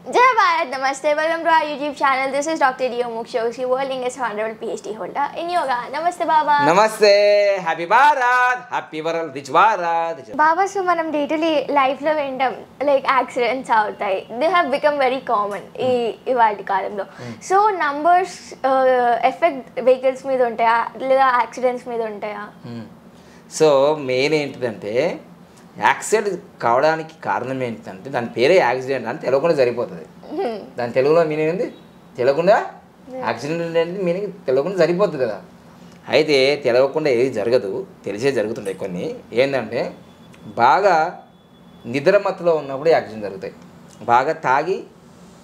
Jai Bharat, Namaste. Welcome to our YouTube channel. This is Dr. Dio Mukshoshi, World English Honorable PhD holder in Yoga. Namaste, Baba. Namaste. Happy Bharat. Happy World. Rich Bharat. Baba, so మనం daily లైఫ్లో వింటాం like accidents అవుతాయి. They have become very common ఇవాటి కాలంలో. So numbers effect vehicles మీద ఉంటాయా లేదా accidents మీద ఉంటాయా? సో మెయిన్ ఏంటిదంటే యాక్సిడెంట్ కావడానికి కారణం ఏంటంటే దాని పేరే యాక్సిడెంట్ అని తెలియకుండా సరిపోతుంది. దాని తెలుగులో మీనింగ్ ఏంటి? తెలియకుండా యాక్సిడెంట్ అనేది మీనింగ్ తెలియకుండా సరిపోతుంది కదా. అయితే తెలియకుండా ఏది జరగదు, తెలిసే జరుగుతుంటాయి కొన్ని. ఏంటంటే బాగా నిద్రమత్తులో ఉన్నప్పుడు యాక్సిడెంట్ జరుగుతాయి. బాగా తాగి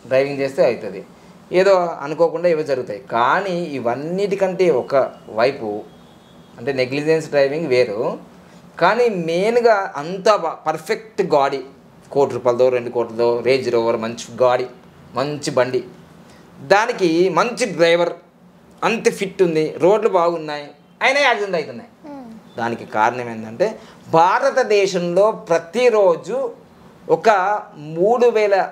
డ్రైవింగ్ చేస్తే అవుతుంది. ఏదో అనుకోకుండా ఇవి జరుగుతాయి. కానీ ఇవన్నిటికంటే ఒక వైపు అంటే నెగ్లిజెన్స్ డ్రైవింగ్ వేరు. కానీ మెయిన్గా అంతా పర్ఫెక్ట్ గాడి, ₹1 కోటి 2 కోట్లతో రేంజ్ రోవర్ మంచి గాడి, మంచి బండి, దానికి మంచి డ్రైవర్, అంత ఫిట్ ఉంది, రోడ్లు బాగున్నాయి, అయినా యాక్సిడెంట్ అవుతున్నాయి. దానికి కారణం ఏంటంటే భారతదేశంలో ప్రతిరోజు ఒక 3000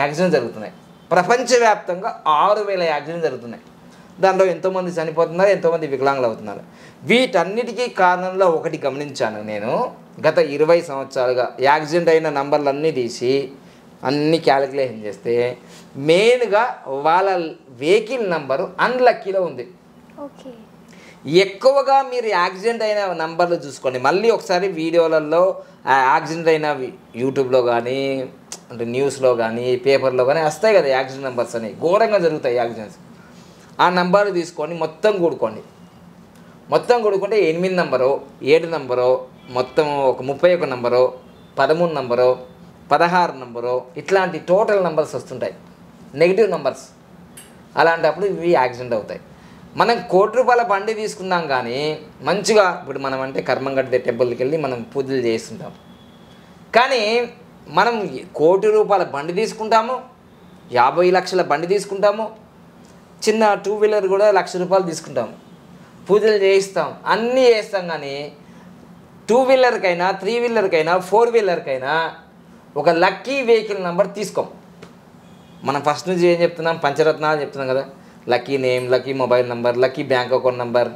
యాక్సిడెంట్ జరుగుతున్నాయి. ప్రపంచవ్యాప్తంగా 6000 యాక్సిడెంట్ జరుగుతున్నాయి. దాంట్లో ఎంతోమంది చనిపోతున్నారు, ఎంతోమంది వికలాంగులు అవుతున్నారు. వీటన్నిటికీ కారణంలో ఒకటి గమనించాను నేను. గత 20 సంవత్సరాలుగా యాక్సిడెంట్ అయిన నంబర్లన్నీ తీసి అన్నీ క్యాలిక్యులేషన్ చేస్తే మెయిన్గా వాళ్ళ వెహికల్ నంబరు అన్లక్కీలో ఉంది. ఓకే, ఎక్కువగా మీరు యాక్సిడెంట్ అయిన నంబర్లు చూసుకోండి. మళ్ళీ ఒకసారి వీడియోలలో యాక్సిడెంట్ అయిన యూట్యూబ్లో కానీ అంటే న్యూస్లో కానీ పేపర్లో కానీ వస్తాయి కదా యాక్సిడెంట్ నెంబర్స్ అని. ఘోరంగా జరుగుతాయి యాక్సిడెంట్స్. ఆ నంబర్లు తీసుకొని మొత్తం కూడుకోండి. మొత్తం కూడుకుంటే 8 నంబరో 7 నంబరో మొత్తం ఒక 31 నంబరో 13 నంబరో 16 నంబరో ఇట్లాంటి టోటల్ నంబర్స్ వస్తుంటాయి, నెగిటివ్ నంబర్స్. అలాంటప్పుడు ఇవి యాక్సిడెంట్ అవుతాయి. మనం ₹1 బండి తీసుకున్నాం కానీ మంచిగా ఇప్పుడు మనం అంటే కర్మంగడ్డ టెంపుల్కి వెళ్ళి మనం పూజలు చేస్తుంటాం. కానీ మనం ₹1 బండి తీసుకుంటాము, 50 లక్షల బండి తీసుకుంటాము, చిన్న 2 వీలర్ కూడా ₹1,00,000 తీసుకుంటాం, పూజలు చేయిస్తాం, అన్నీ చేస్తాం. కానీ 2 వీలర్కైనా 3 వీలర్కైనా 4 వీలర్కైనా ఒక లక్కీ వెహికల్ నెంబర్ తీసుకోం. మనం ఫస్ట్ నుంచి ఏం చెప్తున్నాం? పంచరత్నాలు చెప్తున్నాం కదా. Lucky name, lucky mobile number, lucky bank account number,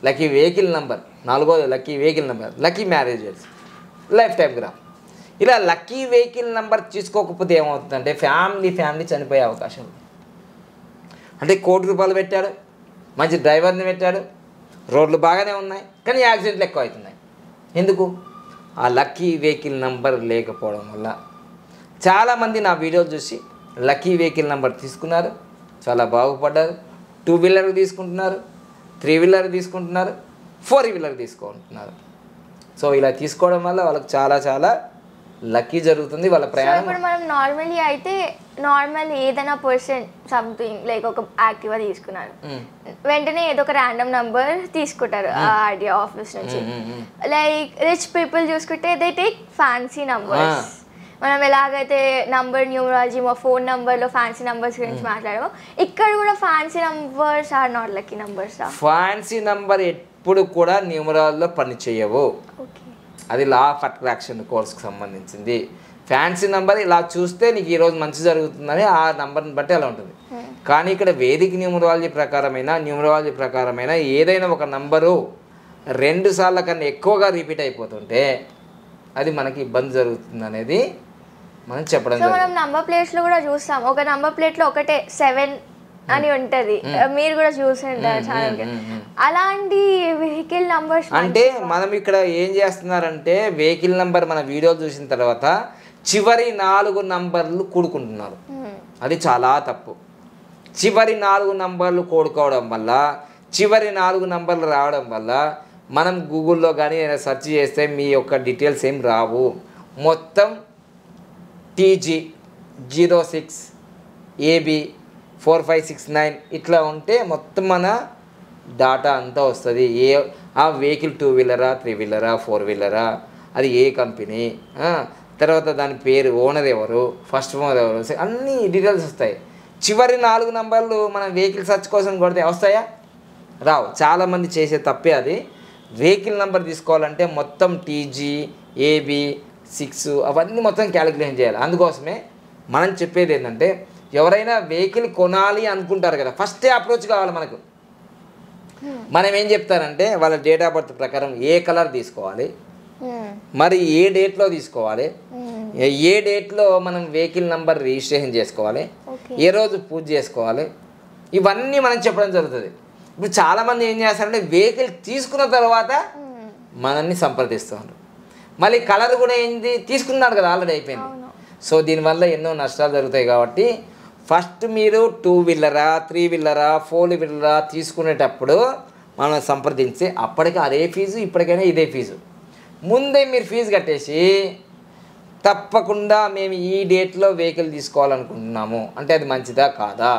lucky vehicle number, 4వ lucky vehicle number, lucky marriages, life time gram. ఇలా లక్కీ వెహికల్ నెంబర్ తీసుకోకపోతే ఏమవుతుందంటే ఫ్యామిలీ చనిపోయే అవకాశం ఉంది. అంటే ₹1 పెట్టాడు, మంచి డ్రైవర్ని పెట్టాడు, రోడ్లు బాగానే ఉన్నాయి, కానీ యాక్సిడెంట్లు ఎక్కువ అవుతున్నాయి. ఎందుకు? ఆ లక్కీ వెహికల్ నెంబర్ లేకపోవడం వల్ల. చాలామంది నా వీడియోలు చూసి లక్కీ వెహికల్ నెంబర్ తీసుకున్నారు, చాలా బాగుపడ్డారు. 2 వీలర్ తీసుకుంటున్నారు, 3 వీలర్ తీసుకుంటున్నారు, 4 వీలర్ తీసుకుంటున్నారు. సో ఇలా తీసుకోవడం వల్ల వాళ్ళకి చాలా లక్కీ జరుగుతుంది వాళ్ళ ప్రయాణం. ఇప్పుడు మనం నార్మల్లీ అయితే ఏదైనా పర్సన్ సంథింగ్ లైక్ ఒక యాక్టివా తీసుకున్నారు, వెంటనే ఏదో ఒక ర్యాండమ్ నంబర్ తీసుకుంటారు ఆర్డీఓ ఆఫీస్ నుంచి. లైక్ రిచ్ పీపుల్ చూసుకుంటే దే టేక్ ఫ్యాన్సీ నంబర్స్. మనం ఎలాగైతే నంబర్ న్యూమరాలజీ మా ఫోన్ నంబర్లో ఫ్యాన్సీ నంబర్స్ గురించి మాట్లాడామో, ఇక్కడ కూడా fancy numbers are not lucky numbers. Fancy number ఎప్పుడు కూడా న్యూమరాల్లో పని చేయవు. ఓకే, అది లా ఆఫ్ అట్రాక్షన్ కోర్స్కి సంబంధించింది. ఫ్యాన్సీ నెంబర్ ఇలా చూస్తే నీకు ఈరోజు మంచి జరుగుతుందని ఆ నెంబర్ని బట్టి అలా ఉంటుంది. కానీ ఇక్కడ వేదిక న్యూమరాలజీ ప్రకారమైన ఏదైనా ఒక నంబరు 2 సార్ల కన్నా ఎక్కువగా రిపీట్ అయిపోతుంటే అది మనకి ఇబ్బంది జరుగుతుంది అనేది మనం చెప్పడం జరుగుతుంది. మనం నంబర్ ప్లేట్స్లో కూడా చూస్తాం, ఒక నంబర్ ప్లేట్లో ఒకటే 7 అని ఉంటది, మీరు కూడా చూసింటారు చాలా. అలాంటి వెహికల్ నంబర్స్ అంటే మనం ఇక్కడ ఏం చేస్తున్నారంటే వెహికల్ నంబర్ మన వీడియో చూసిన తర్వాత చివరి 4 నంబర్లు కూడుకుంటున్నారు. అది చాలా తప్పు. చివరి 4 నంబర్లు కూడుకోవడం వల్ల, చివరి 4 నంబర్లు రావడం వల్ల మనం గూగుల్లో కానీ సెర్చ్ చేస్తే మీ యొక్క డీటెయిల్స్ ఏం రావు. మొత్తం TG06 AB 4569 ఇట్లా ఉంటే మొత్తం మన డాటా అంతా వస్తుంది. ఆ వెహికల్ 2 వీలరా 3 వీలరా 4 వీలరా, అది ఏ కంపెనీ, తర్వాత దాని పేరు, ఓనర్ ఎవరు, ఫస్ట్ ఓనర్ ఎవరు, అన్ని డీటెయిల్స్ వస్తాయి. చివరి 4 నంబర్లు మనం వెహికల్ సెర్చ్ కోసం కొడితే వస్తాయా? రావు. చాలామంది చేసే తప్పే అది. వెహికల్ నెంబర్ తీసుకోవాలంటే మొత్తం TG AB 6 అవన్నీ మొత్తం క్యాలిక్యులేషన్ చేయాలి. అందుకోసమే మనం చెప్పేది ఏంటంటే ఎవరైనా వెహికల్ కొనాలి అనుకుంటారు కదా, ఫస్టే అప్రోచ్ కావాలి మనకు. మనం ఏం చెప్తారంటే వాళ్ళ డేట్ ఆఫ్ బర్త్ ప్రకారం ఏ కలర్ తీసుకోవాలి, మరి ఏ డేట్లో తీసుకోవాలి, ఏ డేట్లో మనం వెహికల్ నంబర్ రిజిస్ట్రేషన్ చేసుకోవాలి, ఏ రోజు పూజ చేసుకోవాలి, ఇవన్నీ మనం చెప్పడం జరుగుతుంది. ఇప్పుడు చాలామంది ఏం చేస్తారంటే వెహికల్ తీసుకున్న తర్వాత మనల్ని సంప్రదిస్తున్నారు. మళ్ళీ కలర్ కూడా ఏంది తీసుకున్నారు కదా, ఆల్రెడీ అయిపోయింది. సో దీనివల్ల ఎన్నో నష్టాలు జరుగుతాయి. కాబట్టి ఫస్ట్ మీరు 2 వీలరా 3 వీలరా 4 వీలరా తీసుకునేటప్పుడు మనం సంప్రదించి అప్పటికి అదే ఫీజు, ఇప్పటికైనా ఇదే ఫీజు, ముందే మీరు ఫీజు కట్టేసి తప్పకుండా మేము ఈ డేట్లో వెహికల్ తీసుకోవాలనుకుంటున్నాము అంటే అది మంచిదా కాదా,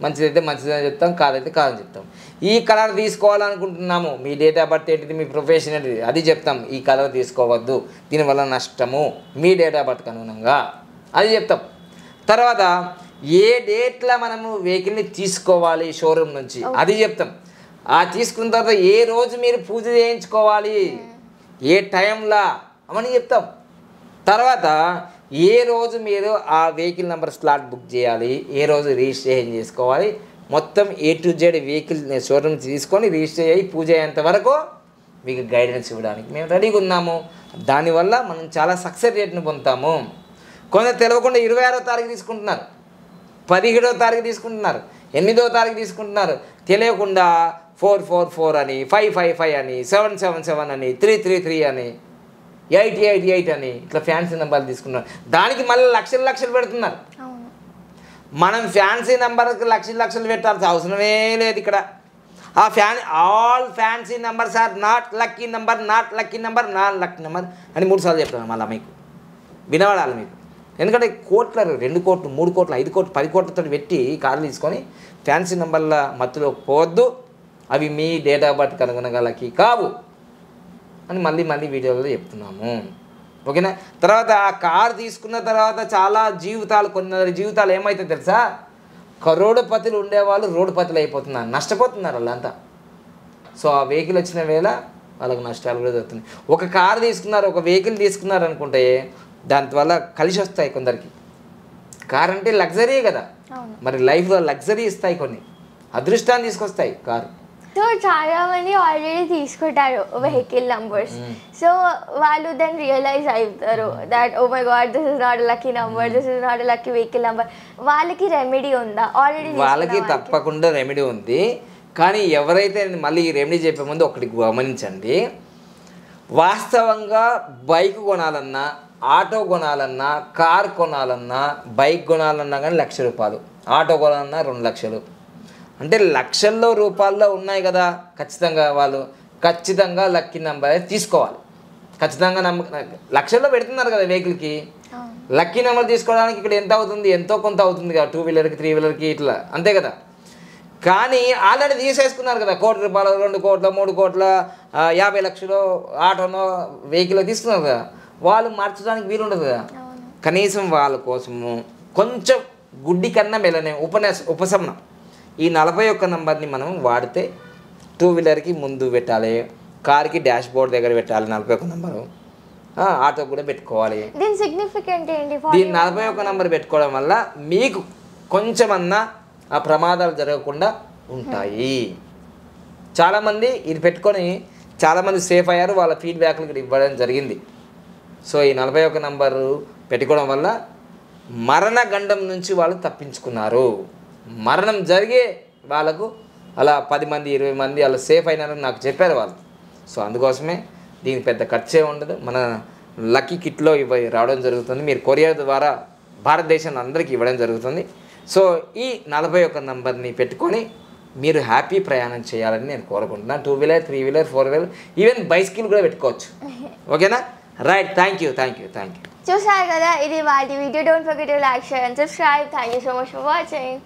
మంచిదైతే మంచిదని చెప్తాం, కాదైతే కాదని చెప్తాం. ఈ కలర్ తీసుకోవాలనుకుంటున్నాము, మీ డేట్ ఆఫ్ బర్త్ ఏంటిది, మీ ప్రొఫెషన్ ఏంటిది, అది చెప్తాం. ఈ కలర్ తీసుకోవద్దు, దీనివల్ల నష్టము, మీ డేట్ ఆఫ్ బర్త్కి అనుగుణంగా అది చెప్తాం. తర్వాత ఏ డేట్లో మనము వెహికల్ని తీసుకోవాలి షోరూమ్ నుంచి అది చెప్తాం. ఆ తీసుకున్న తర్వాత ఏ రోజు మీరు పూజ చేయించుకోవాలి, ఏ టైంలో అవన్నీ చెప్తాం. తర్వాత ఏ రోజు మీరు ఆ వెహికల్ నెంబర్ స్లాట్ బుక్ చేయాలి, ఏ రోజు రిజిస్ట్రేషన్ చేసుకోవాలి, మొత్తం A to Z vehicle showroom తీసుకొని రిజిస్టర్ అయ్యి పూజ అయ్యేంత వరకు మీకు గైడెన్స్ ఇవ్వడానికి మేము రెడీగా ఉన్నాము. దానివల్ల మనం చాలా సక్సెస్ రేట్ని పొందుతాము. కొందరు తెలియకుండా 26వ తారీఖు తీసుకుంటున్నారు, 17వ తారీఖు తీసుకుంటున్నారు, 8వ తారీఖు తీసుకుంటున్నారు. తెలియకుండా 444 అని, 555 అని, 777 అని, 333 అని, 888 అని ఇట్లా ఫ్యాన్సీ నెంబర్లు తీసుకున్నారు. దానికి మళ్ళీ లక్షలు పెడుతున్నారు. మనం ఫ్యాన్సీ నెంబర్కి లక్షలు పెట్టాల్సిన అవసరమే లేదు ఇక్కడ. ఆ all fancy numbers are not lucky number, not lucky number, not lucky number అని 3 సార్లు చెప్తాను. మళ్ళీ మీకు వినబడాలి మీకు. ఎందుకంటే కోట్ల 2 కోట్లు 3 కోట్లు 5 కోట్లు 10 కోట్లతో పెట్టి కార్లు తీసుకొని ఫ్యాన్సీ నెంబర్ల మత్తులో పోవద్దు, అవి మీ డేట్ ఆఫ్ బర్త్కి అనుగుణంగా లక్కీ కావు అని మళ్ళీ వీడియోలో చెప్తున్నాము. ఓకేనా. తర్వాత ఆ కారు తీసుకున్న తర్వాత చాలా కొన్ని జీవితాలు ఏమవుతాయి తెలుసా, కరోడుపతులు ఉండేవాళ్ళు రోడ్డుపతులు అయిపోతున్నారు, నష్టపోతున్నారు వాళ్ళంతా. సో ఆ వెహికల్ వచ్చిన వేళ వాళ్ళకి నష్టాలు కూడా జరుగుతున్నాయి. ఒక కారు తీసుకున్నారు, ఒక వెహికల్ తీసుకున్నారు అనుకుంటే దానివల్ల కలిసి వస్తాయి కొందరికి. కార్ అంటే లగ్జరీ కదా, మరి లైఫ్లో లగ్జరీ ఇస్తాయి, కొన్ని అదృష్టాన్ని తీసుకొస్తాయి కారు. సో చాలా మంది ఆల్రెడీ తీసుకుంటారు వెహికల్ నంబర్స్. సో వాళ్ళు దెన్ రియలైజ్ అవుతారు that oh my God this is not lucky number, this is not lucky vehicle number. వాళ్ళకి రెమెడీ ఉందా? ఆల్రెడీ వాళ్ళకి తప్పకుండా రెమెడీ ఉంది. కానీ ఎవరైతే మళ్ళీ ఈ రెమెడీ చెప్పే ముందు ఒకటి గమనించండి, వాస్తవంగా బైక్ కొనాలన్నా, ఆటో కొనాలన్నా, కార్ కొనాలన్నా, బైక్ కొనాలన్నా కానీ ₹1,00,000, ఆటో కొనాలన్నా 2 లక్షలు, అంటే లక్షల్లో రూపాయల్లో ఉన్నాయి కదా. ఖచ్చితంగా లక్కీ నెంబర్ అయితే తీసుకోవాలి. ఖచ్చితంగా లక్షల్లో పెడుతున్నారు కదా వెహికల్కి. లక్కీ నెంబర్ తీసుకోవడానికి ఇక్కడ ఎంత అవుతుంది, ఎంతో కొంత అవుతుంది కదా, 2 వీలర్కి 3 వీలర్కి ఇట్లా, అంతే కదా. కానీ ఆల్రెడీ తీసేసుకున్నారు కదా, ₹1,00,00,000 2 కోట్ల 3 కోట్ల 50 లక్షలు ఆటోనో వెహికల్ తీసుకున్నారు కదా, వాళ్ళు మార్చడానికి వీలుండదు కదా. కనీసం వాళ్ళ కోసము కొంచెం గుడ్డి కన్నా మెల్లనే ఉపశమనం ఈ 41 నెంబర్ని మనం వాడితే 2 వీలర్కి ముందు పెట్టాలి, కార్కి డాష్ బోర్డ్ దగ్గర పెట్టాలి 41 నెంబరు, ఆటో కూడా పెట్టుకోవాలి. దీని సిగ్నిఫికెంట్ ఏంటి? దీని 41 నెంబర్ పెట్టుకోవడం వల్ల మీకు కొంచెమన్నా ఆ ప్రమాదాలు జరగకుండా ఉంటాయి. చాలామంది ఇది పెట్టుకొని చాలామంది సేఫ్ అయ్యారు, వాళ్ళ ఫీడ్బ్యాక్లు ఇక్కడ ఇవ్వడం జరిగింది. సో ఈ 41 నెంబరు పెట్టుకోవడం వల్ల మరణ గండం నుంచి వాళ్ళు తప్పించుకున్నారు. మరణం జరిగే వాళ్ళకు అలా 10 మంది 20 మంది అలా సేఫ్ అయినారని నాకు చెప్పారు వాళ్ళు. సో అందుకోసమే దీనికి పెద్ద ఖర్చే ఉండదు, మన లక్కీ కిట్లో రావడం జరుగుతుంది. మీరు కొరియర్ ద్వారా భారతదేశంలో అందరికీ ఇవ్వడం జరుగుతుంది. సో ఈ 41 నెంబర్ని పెట్టుకొని మీరు హ్యాపీ ప్రయాణం చేయాలని నేను కోరుకుంటున్నాను. 2 wheeler 3 wheeler 4 wheeler even bicycle కూడా పెట్టుకోవచ్చు. ఓకేనా, రైట్. Thank you. చూసారు కదా, ఇది వాళ్ళ video. Don't forget to like, share and subscribe. Thank you so much for watching.